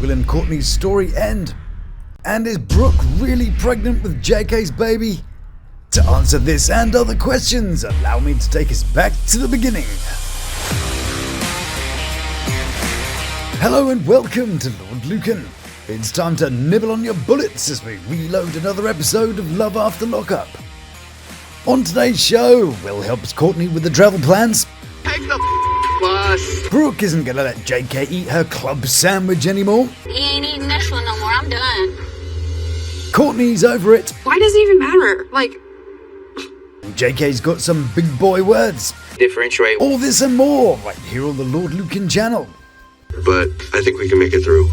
Will and Courtney's story end? And is Brooke really pregnant with JK's baby? To answer this and other questions, allow me to take us back to the beginning. Hello and welcome to Lawd Lukan. It's time to nibble on your bullets as we reload another episode of Love After Lockup. On today's show, Will helps Courtney with the travel plans. Take the bus. Brooke isn't gonna let JK eat her club sandwich anymore. He ain't eating this one no more, I'm done. Courtney's over it. Why does it even matter? JK's got some big boy words. Differentiate. All this and more right here on the Lawd Lukan channel. But I think we can make it through.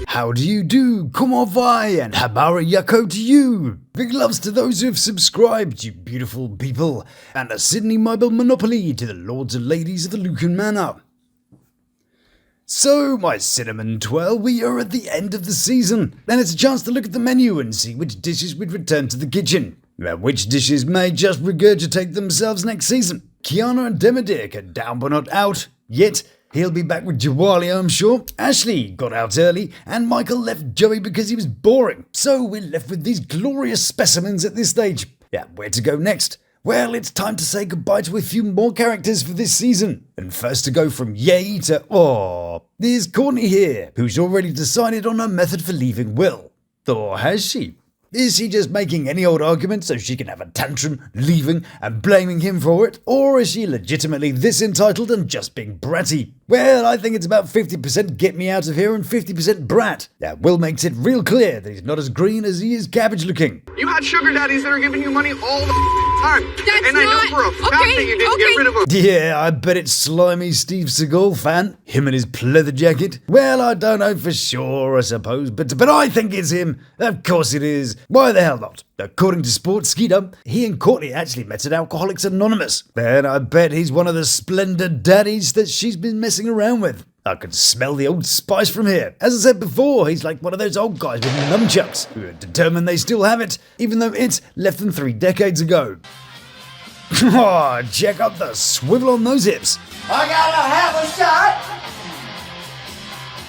How do you do? Comment va and habara yako to you. Big loves to those who have subscribed, you beautiful people. And a Sydney mobile monopoly to the lords and ladies of the Lukan Manor. So, my cinnamon twirl, we are at the end of the season. And it's a chance to look at the menu and see which dishes would return to the kitchen. And which dishes may just regurgitate themselves next season. Kiana and Demidic are down but not out yet. He'll be back with Jawali, I'm sure. Ashley got out early, and Michael left Joey because he was boring. So we're left with these glorious specimens at this stage. Yeah, where to go next? Well, it's time to say goodbye to a few more characters for this season. And first to go from yay to aww, there's Courtney here, who's already decided on her method for leaving Will. Or has she? Is she just making any old argument so she can have a tantrum, leaving and blaming him for it? Or is she legitimately this entitled and just being bratty? Well, I think it's about 50% get me out of here and 50% brat. Yeah, Will makes it real clear that he's not as green as he is cabbage looking. You had sugar daddies that are giving you money all the time. That's and I know for a fact that you didn't get rid of them. Yeah, I bet it's slimy Steve Seagal fan. Him and his pleather jacket. Well, I don't know for sure, I suppose, but I think it's him. Of course it is. Why the hell not? According to Sports Skeeter, he and Courtney actually met at Alcoholics Anonymous. And I bet he's one of the splendid daddies that she's been messing around with. I can smell the old spice from here. As I said before, he's like one of those old guys with nunchucks who are determined they still have it, even though it's less than 3 decades ago. Oh, check out the swivel on those hips. I gotta have a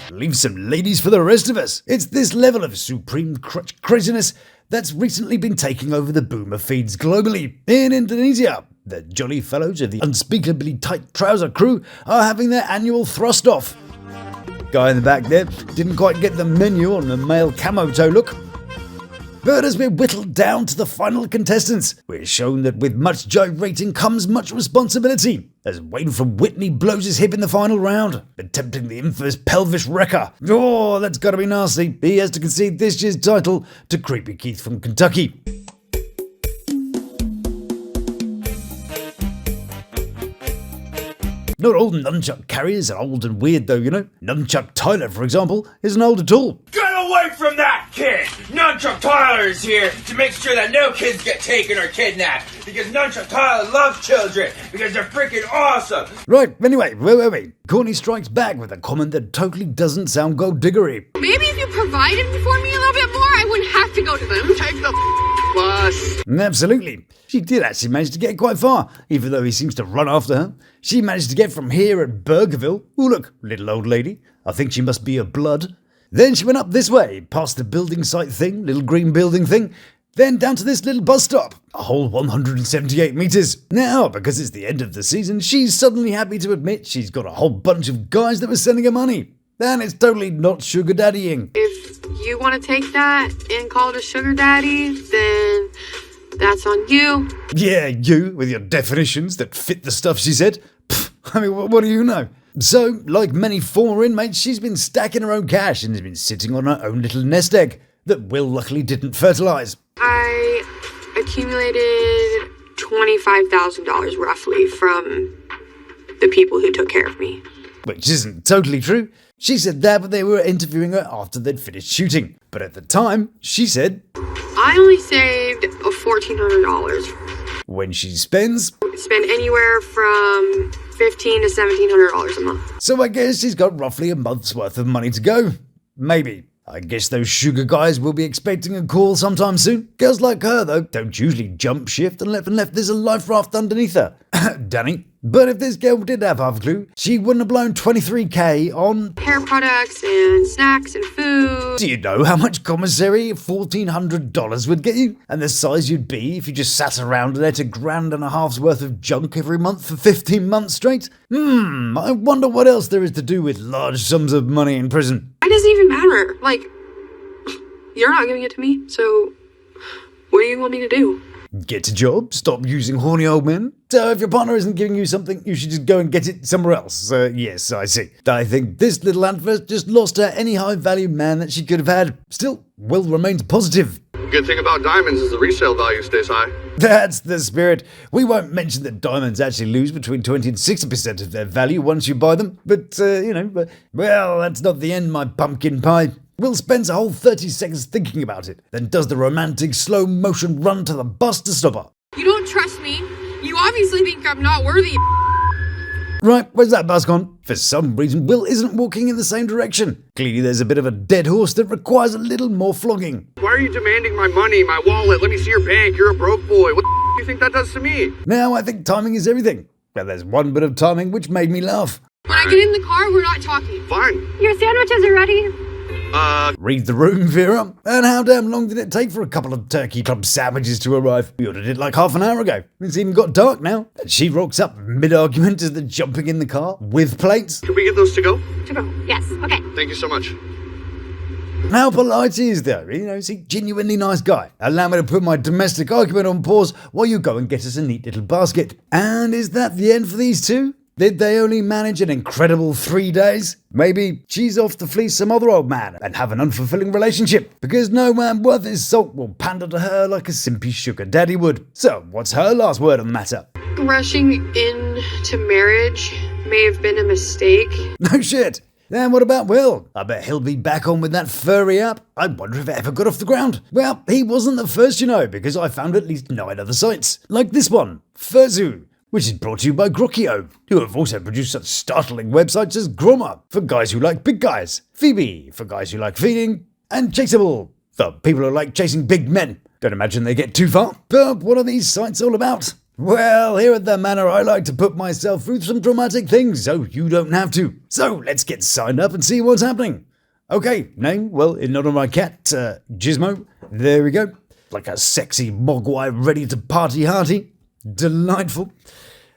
shot. Leave some ladies for the rest of us. It's this level of supreme crutch craziness that's recently been taking over the boomer feeds globally. In Indonesia, the jolly fellows of the unspeakably tight trouser crew are having their annual thrust off. Guy in the back there didn't quite get the menu on the male camo toe look. But as we're whittled down to the final contestants, we're shown that with much gyrating comes much responsibility, as Wayne from Whitney blows his hip in the final round, attempting the infamous pelvis wrecker. Oh, that's gotta be nasty. He has to concede this year's title to Creepy Keith from Kentucky. Not all nunchuck carriers are old and weird though, you know. Nunchuck Tyler, for example, isn't old at all. Get away from that kid! Nunchuck Tyler is here to make sure that no kids get taken or kidnapped. Because Nunchuck Tyler loves children. Because they're freaking awesome. Right, anyway, wait. Courtney strikes back with a comment that totally doesn't sound gold diggery. Maybe if you provided for me a little bit more, I wouldn't have to go to them. Take the bus. Absolutely. She did actually manage to get quite far, even though he seems to run after her. She managed to get from here at Burgerville. Oh look, little old lady. I think she must be of blood. Then she went up this way, past the building site thing, little green building thing, then down to this little bus stop, a whole 178 meters. Now, because it's the end of the season, she's suddenly happy to admit she's got a whole bunch of guys that were sending her money. And it's totally not sugar daddying. If you want to take that and call it a sugar daddy, then that's on you. Yeah, you, with your definitions that fit the stuff she said. Pfft, I mean, what do you know? So, like many former inmates, she's been stacking her own cash and has been sitting on her own little nest egg that Will luckily didn't fertilise. I accumulated $25,000 roughly from the people who took care of me. Which isn't totally true. She said that when they were interviewing her after they'd finished shooting. But at the time, she said, I only saved $1,400. when she spends, Spend anywhere from $1,500 to $1,700 a month. so I guess she's got roughly a month's worth of money to go. Maybe. I guess those sugar guys will be expecting a call sometime soon. Girls like her, though, don't usually jump shift and left there's a life raft underneath her. Danny. But if this girl did have half a clue, she wouldn't have blown $23K on hair products and snacks and food. Do you know how much commissary $1,400 would get you? And the size you'd be if you just sat around and ate $1.5 grand worth of junk every month for 15 months straight? I wonder what else there is to do with large sums of money in prison. It doesn't even matter. Like, you're not giving it to me, so what do you want me to do? Get a job, stop using horny old men. So if your partner isn't giving you something, you should just go and get it somewhere else. Yes, I see. I think this little antverse just lost her any high-value man that she could have had. Still, Will remains positive. Good thing about diamonds is the resale value stays high. That's the spirit. We won't mention that diamonds actually lose between 20 and 60% of their value once you buy them. But, well, that's not the end, my pumpkin pie. Will spends a whole 30 seconds thinking about it, then does the romantic slow-motion run to the bus to stop her. You don't trust me. You obviously think I'm not worthy. Right, where's that bus gone? For some reason, Will isn't walking in the same direction. Clearly there's a bit of a dead horse that requires a little more flogging. Why are you demanding my money, my wallet? Let me see your bank. You're a broke boy. What the do you think that does to me? Now I think timing is everything. But there's one bit of timing which made me laugh. When I get in the car, we're not talking. Fine. Your sandwiches are ready. Read the room, Vera. And how damn long did it take for a couple of turkey club sandwiches to arrive? We ordered it like half an hour ago. It's even got dark now. And she rocks up mid-argument as they're jumping in the car with plates. Can we get those to go? To go. Yes. Okay. Thank you so much. How polite he is, though. He's a genuinely nice guy. Allow me to put my domestic argument on pause while you go and get us a neat little basket. And is that the end for these two? Did they only manage an incredible 3 days? Maybe she's off to fleece some other old man and have an unfulfilling relationship, because no man worth his salt will pander to her like a simpy sugar daddy would. So, what's her last word on the matter? Rushing into marriage may have been a mistake. No shit. Then what about Will? I bet he'll be back on with that furry app. I wonder if it ever got off the ground. Well, he wasn't the first, because I found at least 9 other sites. Like this one, Furzu, which is brought to you by Grokio, who have also produced such startling websites as Groma, for guys who like big guys, Phoebe, for guys who like feeding, and Chaseable, for people who like chasing big men. Don't imagine they get too far. But what are these sites all about? Well, here at the Manor, I like to put myself through some dramatic things, so you don't have to. So let's get signed up and see what's happening. Okay, name? Well, in honor of my cat, Gizmo. There we go. Like a sexy mogwai ready to party hearty. Delightful.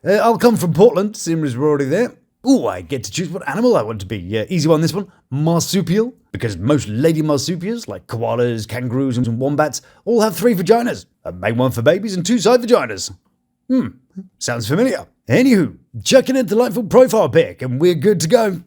I'll come from Portland, seeing as we're already there. Ooh, I get to choose what animal I want to be. Easy one, this one. Marsupial, because most lady marsupials, like koalas, kangaroos, and wombats, all have 3 vaginas. A main one for babies and 2 side vaginas. Sounds familiar. Anywho, chuck in a delightful profile pic and we're good to go.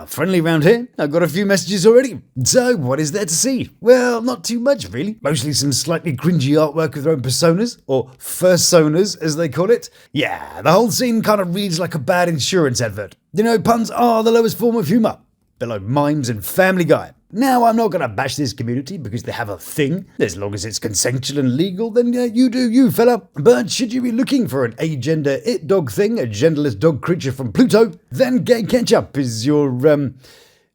Friendly round here. I've got a few messages already. So, what is there to see? Well, not too much, really. Mostly some slightly cringy artwork with their own personas, or fursonas, as they call it. Yeah, the whole scene kind of reads like a bad insurance advert. Puns are the lowest form of humour, below mimes and Family Guy. Now, I'm not going to bash this community because they have a thing. As long as it's consensual and legal, then you do you, fella. But should you be looking for an agender it dog thing, a genderless dog creature from Pluto, then gay ketchup is your,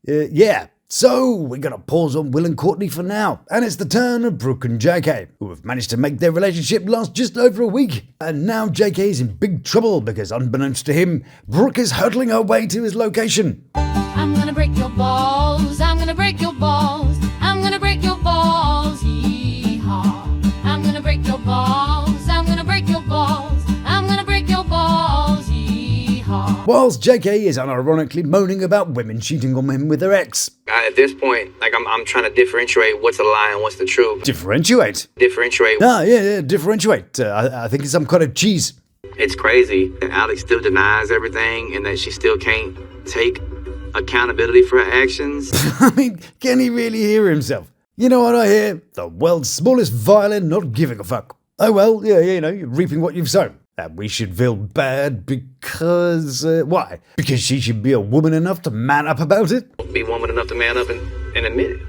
yeah. So, we're going to pause on Will and Courtney for now. And it's the turn of Brooke and JK, who have managed to make their relationship last just over a week. And now JK is in big trouble because, unbeknownst to him, Brooke is hurtling her way to his location. I'm gonna break your balls, I'm gonna break your balls, I'm gonna break your balls, yee-haw. I'm gonna break your balls, I'm gonna break your balls, I'm gonna break your balls, yee-haw. Whilst JK is unironically moaning about women cheating on him with their ex. At this point, I'm trying to differentiate what's a lie and what's the truth. Differentiate? Differentiate. Yeah, differentiate. I think it's some kind of cheese. It's crazy that Alex still denies everything and that she still can't take accountability for her actions. I mean, can he really hear himself? You know what I hear? The world's smallest violin not giving a fuck. Oh well, yeah, you're reaping what you've sown. And we should feel bad because, why? Because she should be a woman enough to man up about it? Be woman enough to man up and admit it.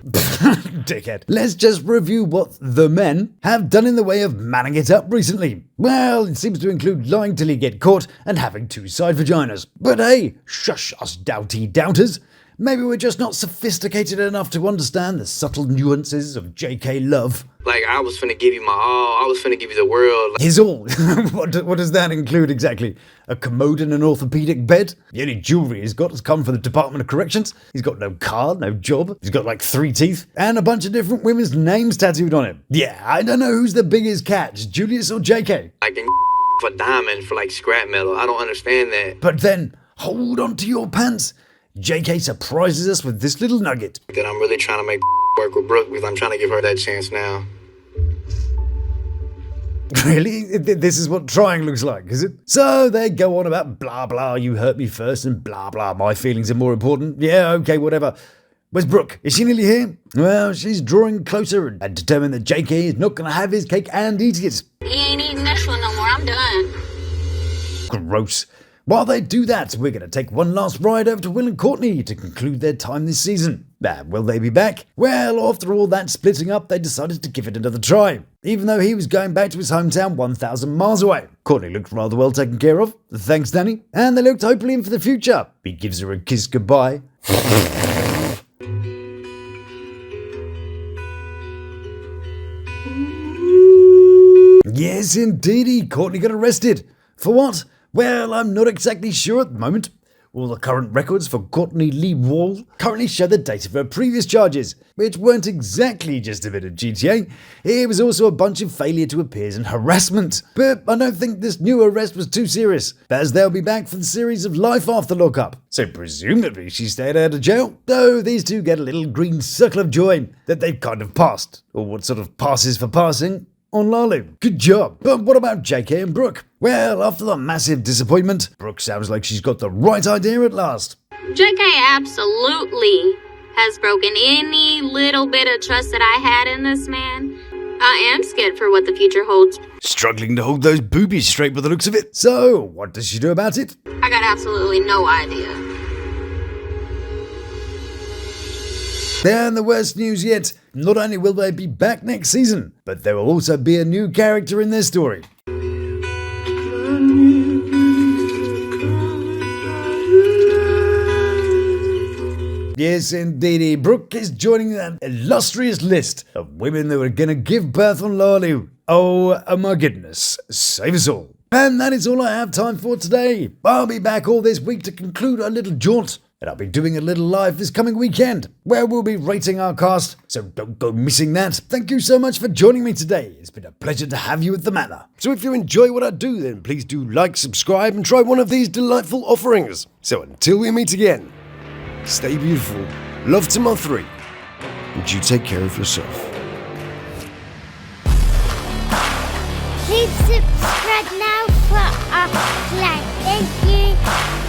Dickhead. Let's just review what the men have done in the way of manning it up recently. Well, it seems to include lying till you get caught and having 2 side vaginas. But hey, shush us doughty doubters. Maybe we're just not sophisticated enough to understand the subtle nuances of JK love. Like, I was finna give you my all. I was finna give you the world. His all? What does that include exactly? A commode and an orthopedic bed? The only jewelry he's got has come from the Department of Corrections. He's got no car, no job. He's got like 3 teeth and a bunch of different women's names tattooed on him. Yeah, I don't know who's the biggest catch, Julius or JK. Like, and for diamond for like scrap metal. I don't understand that. But then, hold on to your pants. JK surprises us with this little nugget. That I'm really trying to make work with Brooke because I'm trying to give her that chance now. Really? This is what trying looks like, is it? So they go on about blah blah, you hurt me first, and blah blah, my feelings are more important. Yeah, okay, whatever. Where's Brooke? Is she nearly here? Well, she's drawing closer and determined that JK is not going to have his cake and eat it. He ain't eating this one no more. I'm done. Gross. While they do that, we're going to take one last ride over to Will and Courtney to conclude their time this season. Will they be back? Well, after all that splitting up, they decided to give it another try, even though he was going back to his hometown 1,000 miles away. Courtney looked rather well taken care of, thanks Danny, and they looked hopefully in for the future. He gives her a kiss goodbye. Yes, indeedy, Courtney got arrested. For what? Well, I'm not exactly sure at the moment. All the current records for Courtney Lee Wall currently show the date of her previous charges, which weren't exactly just a bit of GTA. It was also a bunch of failure to appear and harassment. But I don't think this new arrest was too serious, as they'll be back for the series of Life After Lockup. So presumably she stayed out of jail, though these two get a little green circle of joy that they've kind of passed, or what sort of passes for passing, on Lalu. Good job. But what about JK and Brooke? Well, after the massive disappointment, Brooke sounds like she's got the right idea at last. JK absolutely has broken any little bit of trust that I had in this man. I am scared for what the future holds. Struggling to hold those boobies straight by the looks of it. So, what does she do about it? I got absolutely no idea. And the worst news yet, not only will they be back next season, but there will also be a new character in their story. Yes, indeedy, Brooke is joining that illustrious list of women that were gonna give birth on Lalu. Oh my goodness, save us all. And that is all I have time for today. I'll be back all this week to conclude our little jaunt. And I'll be doing a little live this coming weekend, where we'll be rating our cast, so don't go missing that. Thank you so much for joining me today. It's been a pleasure to have you at the Manor. So if you enjoy what I do, then please do like, subscribe, and try one of these delightful offerings. So until we meet again, stay beautiful, love to my 3, and you take care of yourself. Please subscribe now for our plan. Thank you.